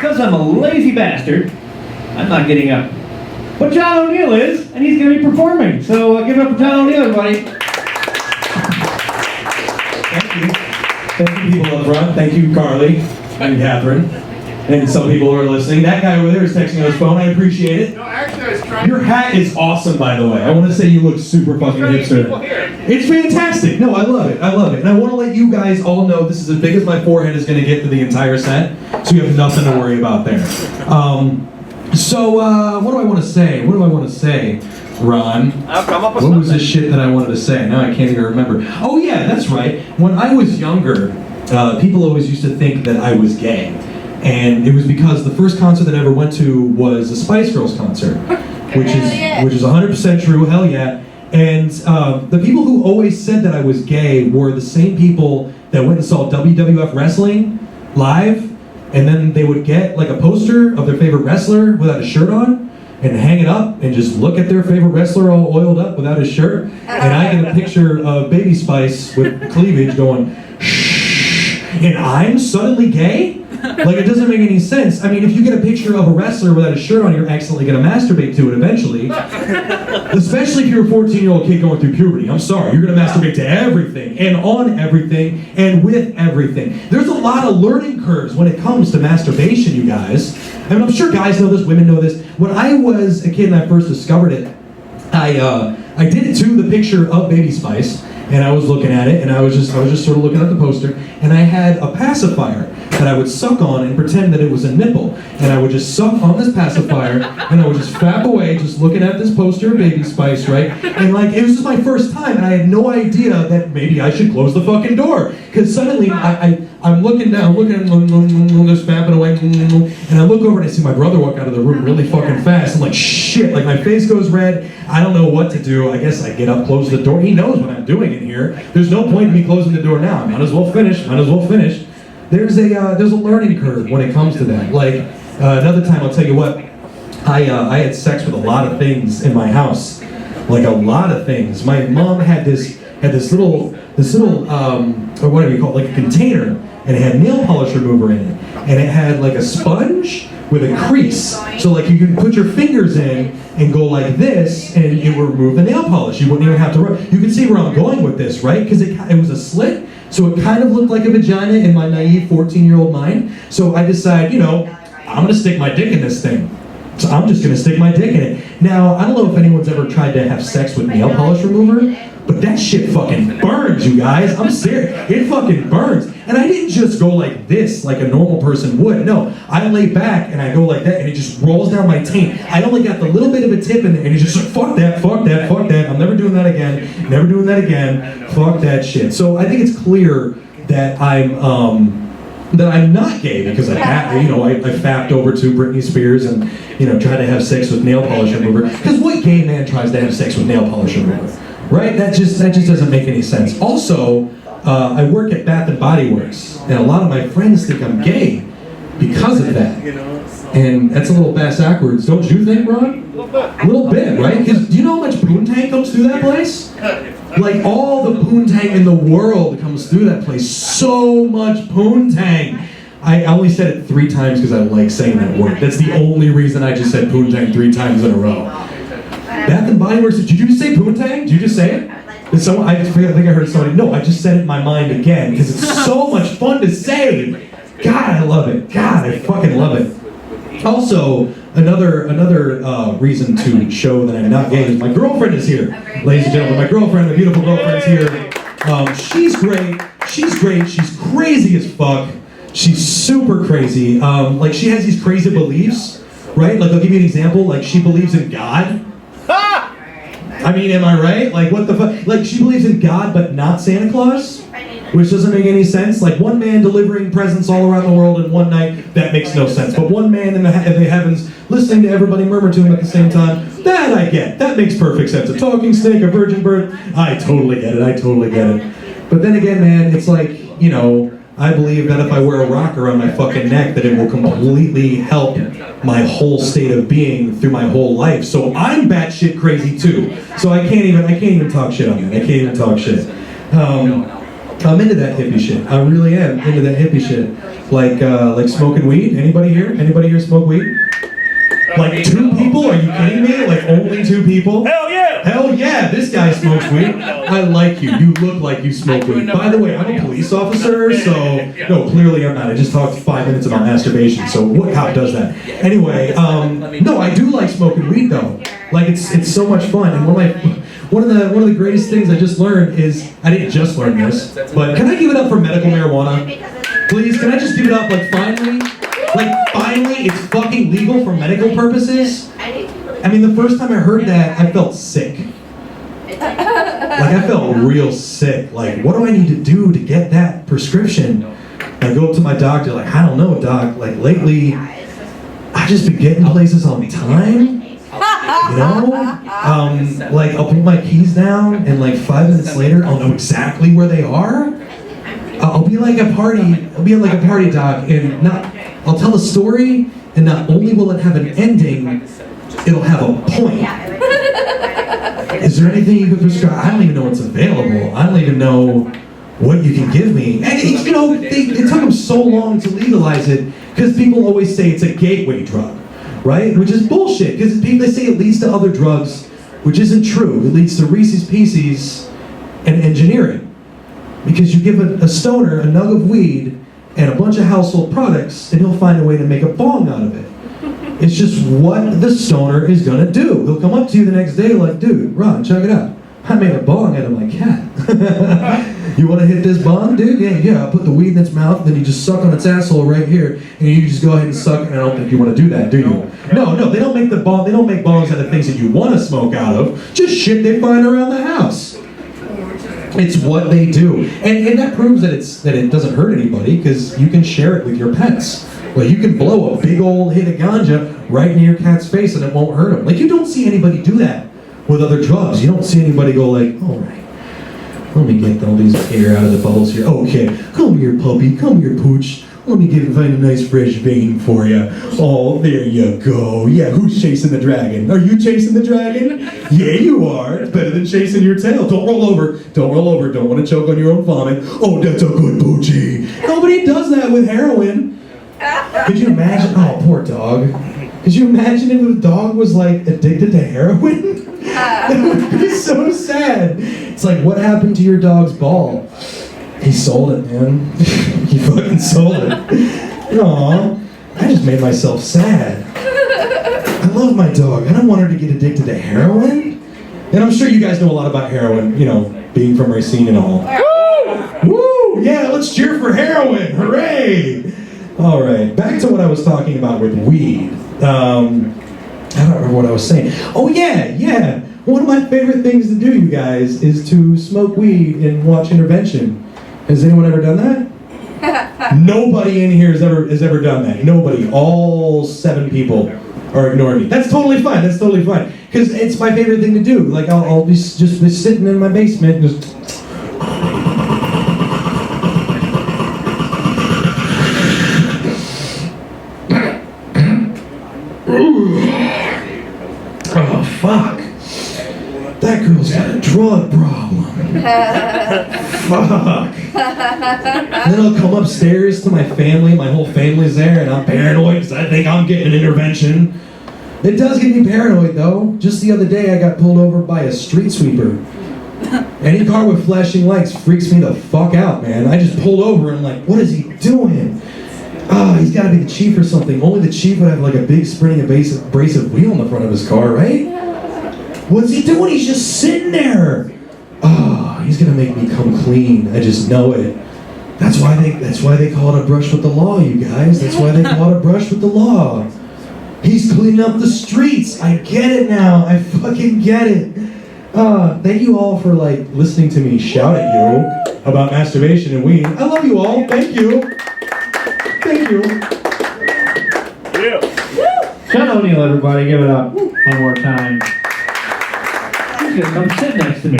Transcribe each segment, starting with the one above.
because I'm a lazy bastard, I'm not getting up. But John O'Neill is, and he's going to be performing. So give it up for John O'Neill, everybody. Thank you. Thank you, people up front. Thank you, Carly and Catherine. And some people who are listening. That guy over there is texting on his phone. I appreciate it. No, actually, I was trying. Your hat is awesome, by the way. I want to say you look super fucking hipster. It's fantastic. No, I love it. I love it. And I want to let you guys all know this is as big as my forehead is going to get for the entire set. So you have nothing to worry about there. What do I want to say? What do I want to say, Ron? I'll come up with What was this shit that I wanted to say? Now I can't even remember. Oh yeah, that's right. When I was younger, people always used to think that I was gay. And it was because the first concert that I ever went to was a Spice Girls concert, which is 100% true, hell yeah. And the people who always said that I was gay were the same people that went and saw WWF wrestling live, and then they would get like a poster of their favorite wrestler without a shirt on, and hang it up and just look at their favorite wrestler all oiled up without his shirt. And I get a picture of Baby Spice with cleavage going, shh, and I'm suddenly gay? Like, it doesn't make any sense. I mean, if you get a picture of a wrestler without a shirt on, you're accidentally going to masturbate to it eventually. Especially if you're a 14-year-old kid going through puberty. I'm sorry, you're going to masturbate to everything, and on everything, and with everything. There's a lot of learning curves when it comes to masturbation, you guys. I mean, I'm sure guys know this, women know this. When I was a kid and I first discovered it, I did it to the picture of Baby Spice, and I was looking at it, and I was just sort of looking at the poster, and I had a pacifier that I would suck on and pretend that it was a nipple, and I would just suck on this pacifier, and I would just fap away, just looking at this poster of Baby Spice, right? And like, it was just my first time, and I had no idea that maybe I should close the fucking door, because suddenly I'm looking down, just fapping away, and I look over and I see my brother walk out of the room really fucking fast. I'm like, shit, like my face goes red. I don't know what to do. I guess I get up, close the door. He knows what I'm doing in here. There's no point in me closing the door now. Might as well finish. There's a learning curve when it comes to that. Like, another time, I'll tell you what, I had sex with a lot of things in my house. Like, a lot of things. My mom had this little or whatever you call it, like a container, and it had nail polish remover in it, and it had like a sponge with a crease, so like you could put your fingers in and go like this, and it would remove the nail polish. You wouldn't even have to rub. You can see where I'm going with this, right? Because it was a slit, so it kind of looked like a vagina in my naive 14-year-old mind. So I decide, I'm gonna stick my dick in this thing. So I'm just gonna stick my dick in it. Now, I don't know if anyone's ever tried to have sex with nail polish remover, but that shit fucking burns, you guys. I'm serious. It fucking burns. And I didn't just go like this, like a normal person would. No, I lay back and I go like that, and it just rolls down my taint. I only got the little bit of a tip in there, and it's just like, fuck that. I'm never doing that again. Fuck that shit. So I think it's clear that I'm not gay because I fapped over to Britney Spears and tried to have sex with nail polish remover. Because what gay man tries to have sex with nail polish remover? Right? That just doesn't make any sense. Also, I work at Bath and Body Works, and a lot of my friends think I'm gay because of that. And that's a little backwards, don't you think, Ron? A little bit, right? Because do you know how much poontang comes through that place? Like, all the poontang in the world comes through that place. So much poontang. I only said it 3 times because I like saying that word. That's the only reason I just said poontang 3 times in a row. Bath and Body Works, did you just say poontang? Did you just say it? I think I heard somebody. No, I just said it in my mind again because it's so much fun to say. God, I love it. God, I fucking love it. Also, another reason to show that I'm not gay is my girlfriend is here. Ladies and gentlemen, my girlfriend, my beautiful girlfriend is here. She's great. She's crazy as fuck. She's super crazy. Like, she has these crazy beliefs, right? Like, I'll give you an example. Like, she believes in God. I mean, am I right? Like, what the fuck? Like, she believes in God, but not Santa Claus? Which doesn't make any sense. Like, one man delivering presents all around the world in one night, that makes no sense. But one man in the heavens listening to everybody murmur to him at the same time, that I get. That makes perfect sense. A talking snake, a virgin bird, I totally get it. But then again, man, it's like, I believe that if I wear a rock around my fucking neck, that it will completely help my whole state of being through my whole life. So I'm batshit crazy too. So I can't even talk shit on that. I can't even talk shit. I'm into that hippie shit. I really am into that hippie shit. Like smoking weed. Anybody here? Anybody here smoke weed? Like 2 people? Are you kidding me? Like only 2 people? Hell yeah! Hell yeah, this guy smokes weed. I like you. You look like you smoke weed. By the way, I'm a police officer, so... No, clearly I'm not. I just talked 5 minutes about masturbation, so what cop does that? Anyway, no, I do like smoking weed, though. Like, it's so much fun. And one of the greatest things I just learned is... I didn't just learn this, but can I give it up for medical marijuana? Please, can I just give it up, like, finally? Like, finally, it's fucking legal for medical purposes? I mean, the first time I heard that, I felt sick. Like, I felt real sick. Like, what do I need to do to get that prescription? I go up to my doctor, like, I don't know, doc. Like, lately, I've just been getting places on time. You know? Like, I'll put my keys down, and like 5 minutes later, I'll know exactly where they are. I'll be like a party doc, and I'll tell a story, and not only will it have an ending, it'll have a point. Is there anything you can prescribe? I don't even know what's available. I don't even know what you can give me. And you know, it took them so long to legalize it because people always say it's a gateway drug, right? Which is bullshit because they say it leads to other drugs, which isn't true. It leads to Reese's Pieces and engineering. Because you give a stoner a nug of weed and a bunch of household products, and he'll find a way to make a bong out of it. It's just what the stoner is gonna do. He'll come up to you the next day like, dude, Ron, check it out. I made a bong out of my cat. You wanna hit this bong, dude? Yeah, I'll put the weed in its mouth, then you just suck on its asshole right here, and you just go ahead and suck, and I don't think you wanna do that, do you? No, they don't make they don't make bongs out of things that you wanna smoke out of, just shit they find around the house. It's what they do, and that proves that it doesn't hurt anybody because you can share it with your pets. Like you can blow a big old hit of ganja right in your cat's face and it won't hurt them. Like you don't see anybody do that with other drugs. You don't see anybody go like, all right, let me get all these air out of the bubbles here. Okay, come here, puppy, come here, pooch. Let me find a nice fresh vein for you. Oh, there you go. Yeah, who's chasing the dragon? Are you chasing the dragon? Yeah, you are. It's better than chasing your tail. Don't roll over. Don't roll over. Don't want to choke on your own vomit. Oh, that's a good boochie. Nobody does that with heroin. Could you imagine? Oh, poor dog. Could you imagine if a dog was like addicted to heroin? That would be so sad. It's like, what happened to your dog's ball? He sold it, man. He fucking sold it. Aw, I just made myself sad. I love my dog. I don't want her to get addicted to heroin. And I'm sure you guys know a lot about heroin, you know, being from Racine and all. Woo! Woo! Yeah, let's cheer for heroin. Hooray! All right, back to what I was talking about with weed. I don't remember what I was saying. Oh, yeah. One of my favorite things to do, you guys, is to smoke weed and watch Intervention. Has anyone ever done that? Nobody in here has ever done that. Nobody. All 7 people are ignoring me. That's totally fine. Because it's my favorite thing to do. Like I'll be just be sitting in my basement and just. Oh fuck. That girl's got a drug problem. Fuck. And then I'll come upstairs to my family. My whole family's there, and I'm paranoid because I think I'm getting an intervention. It does get me paranoid, though. Just the other day, I got pulled over by a street sweeper. Any car with flashing lights freaks me the fuck out, man. I just pulled over, and I'm like, what is he doing? He's got to be the chief or something. Only the chief would have like a big sprinting abrasive wheel in the front of his car, right? What's he doing? He's just sitting there. He's gonna make me come clean. I just know it. That's why they call it a brush with the law, you guys. That's why they call it a brush with the law. He's cleaning up the streets. I get it now. I fucking get it. Thank you all for like listening to me shout at you about masturbation and weed. I love you all. Thank you. Thank you. Yeah. John O'Neill, everybody, give it up one more time. He's gonna come sit next to me.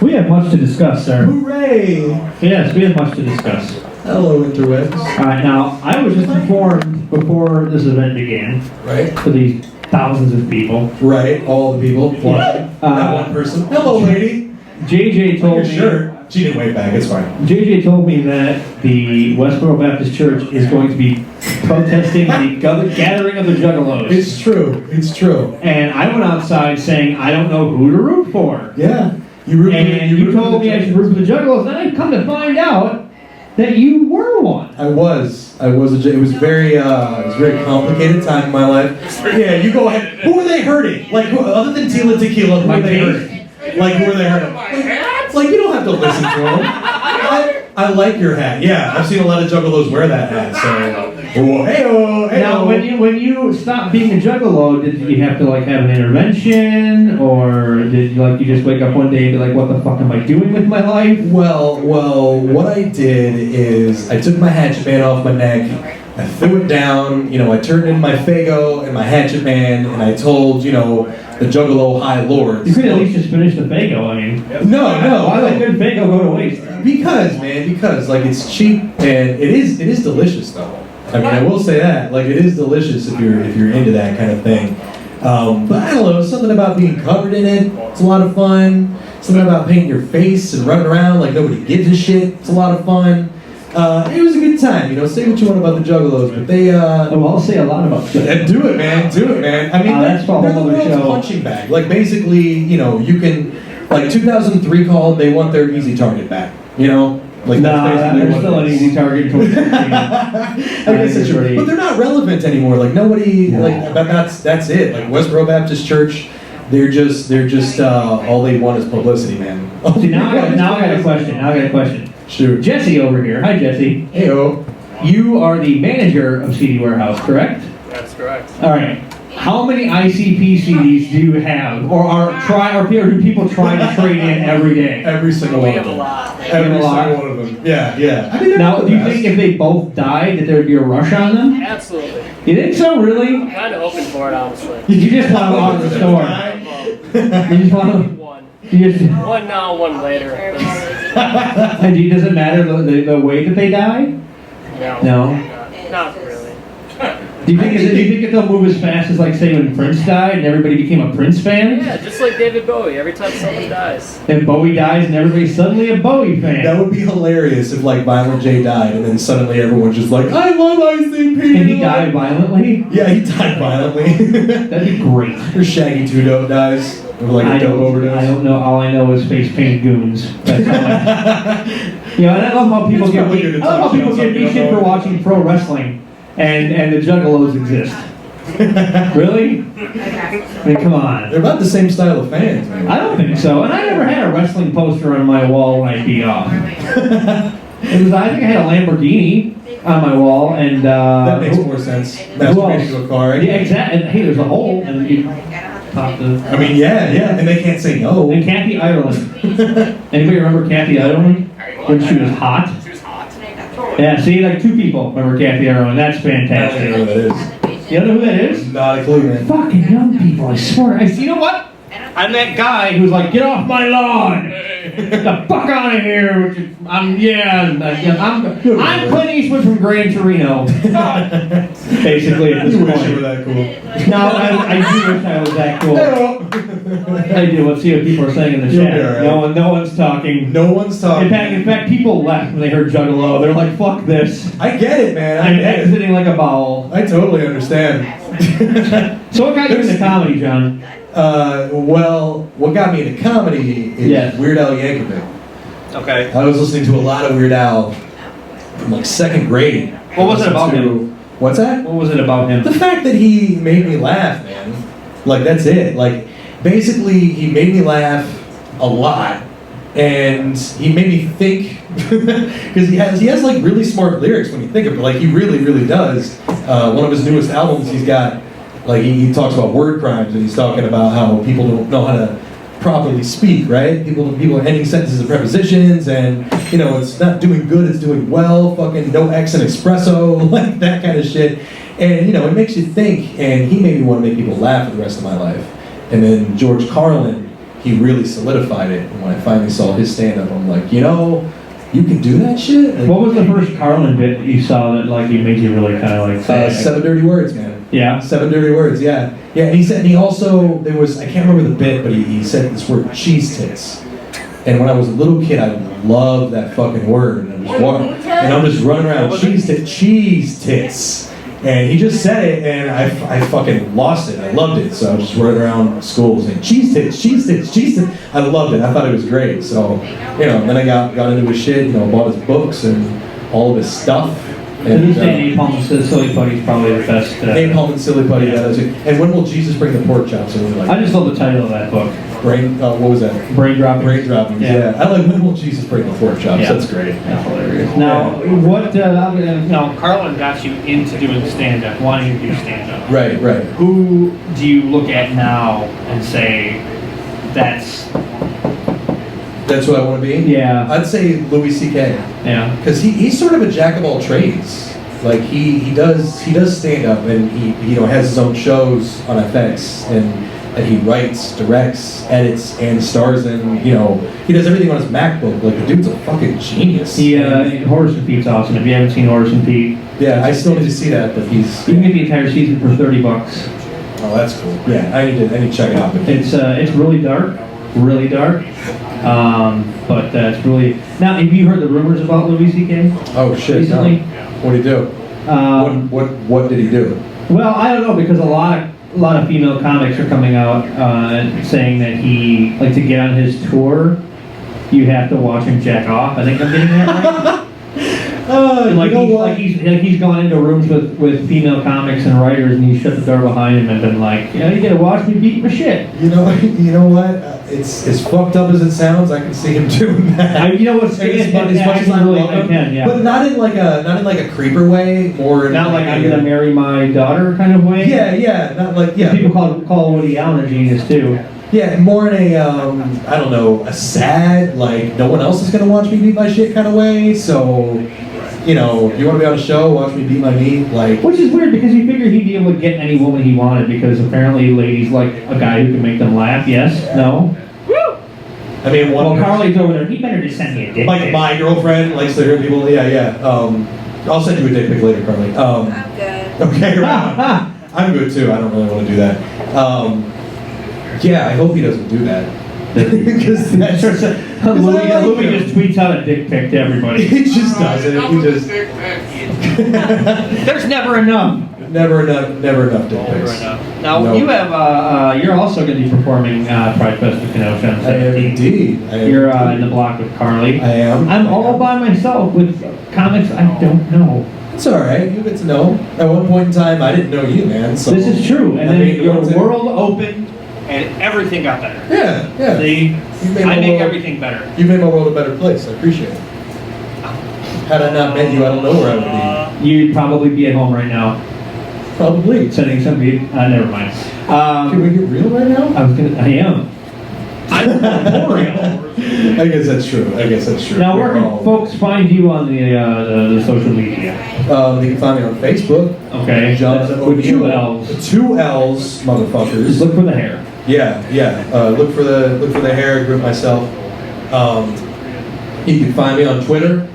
We have much to discuss, sir. Hooray! Yes, we have much to discuss. Hello, interwebs. All right, now, I was just informed before this event began, Right? for these thousands of people. Right, all the people watching. Not one person. Hello, lady. JJ told Your me. shirt. She didn't wave back. It's fine. JJ told me that the Westboro Baptist Church is going to be protesting the gathering of the Juggalos. It's true. It's true. And I went outside saying, I don't know who to root for. Yeah. You told me I should root for the Juggalos, and I've come to find out that you were one. I was. It was very complicated time in my life. Yeah, you go ahead. Who are they hurting? Like, other than Tila Tequila, who are they hurting? Like, who are they hurting? Like, you don't have to listen to them. I like your hat. Yeah, I've seen a lot of Juggalos wear that hat. So, hey-o. Now, when you stopped being a Juggalo, did you have to like have an intervention, or did you just wake up one day and be like, "What the fuck am I doing with my life?" Well, what I did is I took my hatchet band off my neck, I threw it down, I turned in my Fago and my hatchet band, and I told, the Juggalo High Lords. You could at least just finish the Fago. I mean, no. Why let good Fago go to waste? Because like it's cheap and it is delicious though. I mean, I will say that, like, it is delicious if you're into that kind of thing. But I don't know, something about being covered in it. It's a lot of fun. Something about painting your face and running around like nobody gives a shit. It's a lot of fun. It was a good time. Say what you want about the Juggalos, but they. Well, I'll say a lot about that. Do it, man. I mean, that's they're the world's punching bag. Like, basically, you can, like, 2003 called. They want their easy target back. Like, they're still an easy target. I guess it's true. But they're not relevant anymore. Like, nobody. Like, but that's it. Like, Westboro Baptist Church. They're just all they want is publicity, man. See, now I got a question. Shoot. Jesse over here. Hi, Jesse. Heyo. You are the manager of CD Warehouse, correct? That's correct. All right. How many ICP CDs do you have, or do people try to trade in every day? Every single one of them. We have a lot. Every single one of them. Yeah. I mean, now, do you think if they both died, that there would be a rush on them? Absolutely. You think so, really? I'm kind of hoping for it, honestly. You just want them out of the store. You just want them. One now, one later. And does it matter the way that they die? No. Not really. Do you think they'll move as fast as, like, say, when Prince died and everybody became a Prince fan? Yeah, just like David Bowie. Every time someone dies. And Bowie dies and everybody's suddenly a Bowie fan. That would be hilarious if, like, Violent J died and then suddenly everyone's just like, I love ICP! And he died violently? Yeah, he died violently. That'd be great. Or Shaggy 2 Dope dies. Or like a dope overdose. I don't know. All I know is face paint goons. That's all and I love how people get me shit for watching pro wrestling. And the Juggalos exist. Really? I mean, come on. They're about the same style of fans, man. I don't think so. And I never had a wrestling poster on my wall when I beat off. I think I had a Lamborghini on my wall, and that makes more sense. Masturbating to a car, right? Yeah, exactly. And hey, there's a hole, and you pop the. I mean, yeah, and they can't say no. And Kathy Ireland. Anybody remember Kathy Ireland when she was hot? Yeah, see, like 2 people remember Kathy Ireland. That's fantastic. I don't know who that is. You don't know who that is? Not a clue, man. Fucking young people, I swear. You know what? I'm that guy who's like, get off my lawn! Get the fuck out of here! I'm Clint Eastwood from Gran Torino. Basically, at this point. You wish you were that cool. No, I do wish I was that cool. I do. Let's see what people are saying in the chat. Right. No one's talking. No one's talking. In fact, people left when they heard Juggalo. They're like, fuck this. I get it, man. I'm exiting like a bowel. I totally understand. So what got you into comedy, John? Well, what got me into comedy is Weird Al Yankovic. Okay. I was listening to a lot of Weird Al from like 2nd grade. What was it about him? What's that? What was it about him? The fact that he made me laugh, man. Like, that's it. Like, basically, he made me laugh a lot. And he made me think, because he has like really smart lyrics when you think of it. Like, he really, really does. One of his newest albums, he's got, like, he talks about word crimes, and he's talking about how people don't know how to properly speak, right? People are ending sentences in prepositions, and, it's not doing good, it's doing well, fucking no X and espresso, like that kind of shit. And, it makes you think, and he made me want to make people laugh for the rest of my life. And then George Carlin, he really solidified it. And when I finally saw his stand-up, I'm like, you can do that shit? Like, what was the first Carlin bit that you saw that, like, made you really kind of, like, say? 7 Dirty Words, man. Yeah? 7 Dirty Words, yeah. Yeah, and he also, there was, I can't remember the bit, but he said this word, cheese tits. And when I was a little kid, I loved that fucking word. And I'm just running around, cheese tits. And he just said it, and I fucking lost it. I loved it. So I was just running around school saying, cheese tits, cheese tits, cheese tits. I loved it. I thought it was great. So, then I got into his shit, bought his books and all of his stuff. And this day, Napalm and Silly Putty is probably the best. Napalm and Silly Putty, yeah, that's it. And when will Jesus bring the pork chops? I just love the title of that book. What was that? Brain Droppings. Brain Droppings, yeah. I like when will Jesus bring the pork chops? Yeah. That's great. That's hilarious. Now, what, Carlin got you into doing stand-up, wanting to do stand-up. Right. Who do you look at now and say, that's what I want to be? Yeah. I'd say Louis C.K. Yeah. Because he's sort of a jack of all trades. Like he does stand up, and he has his own shows on FX, and he writes, directs, edits, and stars in. He does everything on his MacBook. Like the dude's a fucking genius. Horace and Pete's awesome. If you haven't seen Horace and Pete, yeah, I still need to see that, but you can get the entire season for $30. Oh, that's cool. Yeah, I need to check it out. It's really dark. But it's really. Now, have you heard the rumors about Louis C.K.? Oh shit! Recently? No. What did he do? What did he do? Well, I don't know, because a lot of female comics are coming out saying that he, like, to get on his tour, you have to watch him jack off. I think I'm getting that right. He's gone into rooms with female comics and writers, and he's shut the door behind him and been like, you gotta watch me beat my shit. You know what? It's as fucked up as it sounds. I can see him doing that. What's as much as I love him, yeah. But not in like a creeper way. More not like I'm gonna marry my daughter kind of way. Yeah. Not like People call Woody Allen a genius too. Yeah, more in a I don't know, a sad, like no one else is gonna watch me beat my shit kind of way. So. You want to be on a show, watch me beat my meat, like... Which is weird, because you figure he'd be able to get any woman he wanted, because apparently ladies like a guy who can make them laugh, yes? No? Woo! I mean, Carly's over there, he better just send me a dick pic. Like, my girlfriend likes to hear people, yeah. I'll send you a dick pic later, Carly. I'm good. Okay, right. I'm good, too. I don't really want to do that. Yeah, I hope he doesn't do that. Because that's Louis just tweets out a dick pic to everybody. He just does it. He just. There's never enough. Never enough dick pics. Now you have you're also going to be performing Pride Fest with Kenosha. I am indeed. You're in the block with Carly. I am. I'm all by myself with comics I don't know. It's all right. You get to know. At one point in time, I didn't know you, man. So this is true. And then your world opened. And everything got better. Yeah. See, I make everything better. You made my world a better place. I appreciate it. Had I not met you, I don't know where I would be. You'd probably be at home right now. Probably. Sending somebody. Never mind. Can we get real right now? I am. I'm real. I guess that's true. Now, where can folks find you on the social media? They can find me on Facebook. Okay. With 2 L's. 2 L's, motherfuckers. Just look for the hair. Yeah. Look for the hair. Group myself. You can find me on Twitter.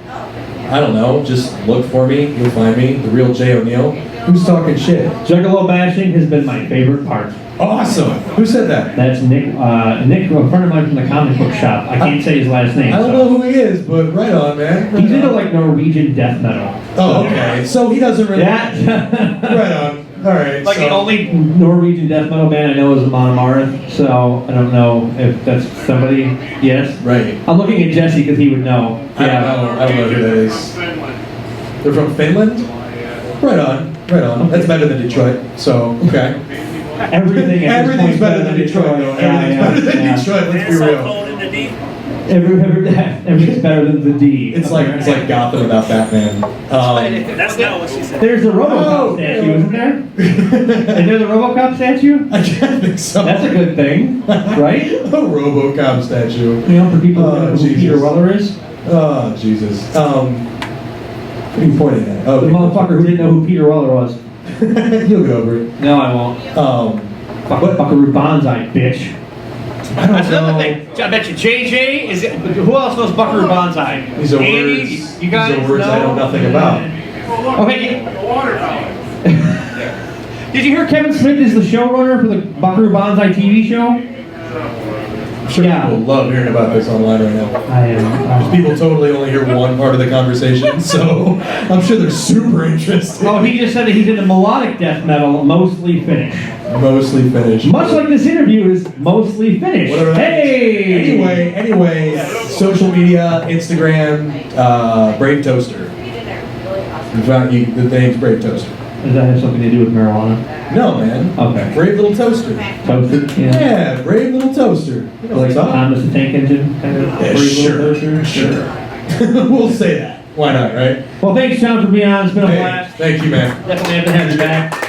I don't know. Just look for me. You'll find me. The real Jay O'Neill. Who's talking shit? Juggalo bashing has been my favorite part. Awesome. Who said that? That's Nick. Nick, a friend of mine from the comic book shop. I can't say his last name. I don't know who he is, but right on, man. He's into like Norwegian death metal. Oh, okay. So he doesn't really. That. Right on. All right. Like the only Norwegian death metal band I know is Amon Amarth, so I don't know if that's somebody. Yes. Right. I'm looking at Jesse because he would know. I don't know who that is. They're from Finland. Right on. That's better than Detroit. So okay. Everything's better than Detroit. Everything's better than Detroit. Let's be real. Everything's better than the D. It's like Gotham without Batman. That's not what she said. There's a RoboCop statue, isn't there? Is there the RoboCop statue? I can't think so. That's a good thing, right? A RoboCop statue. For people who know who Peter Weller is. Oh Jesus. What are you pointing at? The motherfucker who didn't know who Peter Weller was. You'll get over it. No, I won't. Buckaroo Banzai, bitch. I don't know. I bet you JJ is. Who else knows Buckaroo Banzai? These are Andy, words. you guys These are words know? I know nothing about. Okay. Did you hear Kevin Smith is the showrunner for the Buckaroo Banzai TV show? I'm sure Yeah. people love hearing about this online right now. I am. People totally only hear one part of the conversation, so I'm sure they're super interested. Oh, he just said that he's into melodic death metal, mostly Finnish. Mostly finished. Much like this interview is mostly Finnish. Whatever that Hey! Anyway, social media, Instagram, Brave Toaster. The name's Brave Toaster. Does that have something to do with marijuana? No, man. Okay. Brave Little Toaster. Toasted? Yeah. Yeah, Brave Little Toaster. You know Like what's up? Thomas the Tank Engine kind of Yeah, brave little toaster? sure. We'll say that. Why not, right? Well, thanks, John, for being on. It's been a Hey, blast. thank you, man. Definitely have to have you back.